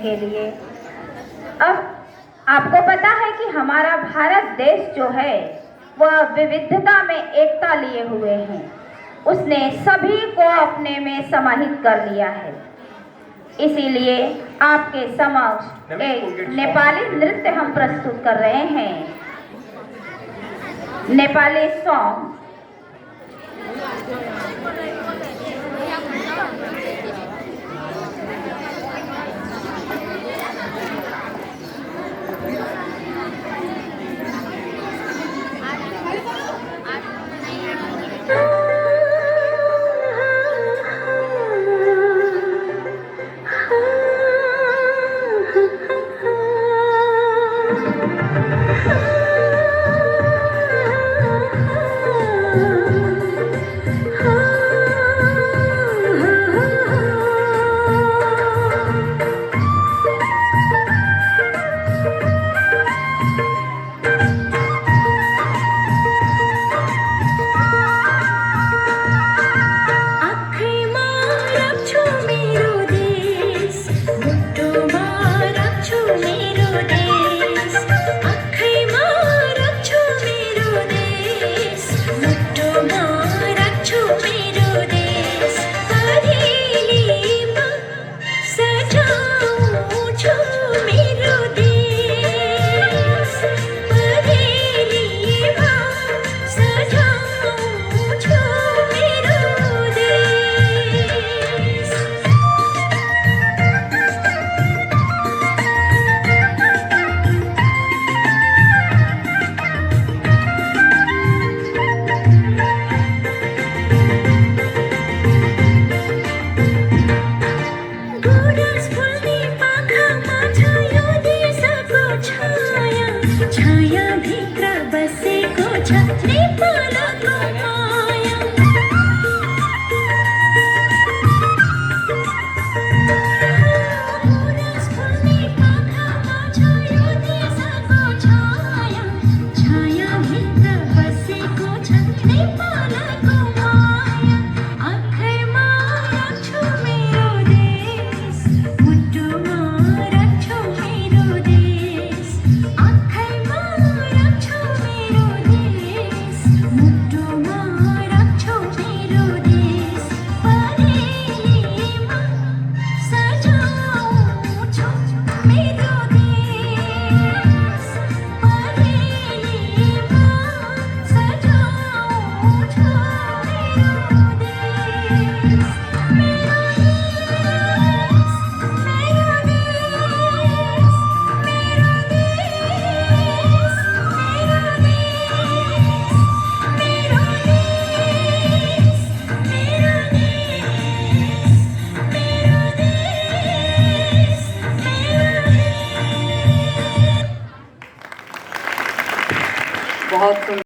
के लिए। अब आपको पता है कि हमारा भारत देश जो है वह विविधता में एकता लिए हुए है। उसने सभी को अपने में समाहित कर लिया है। इसीलिए आपके समक्ष एक नेपाली नृत्य हम प्रस्तुत कर रहे हैं। नेपाली सॉन्ग बहुत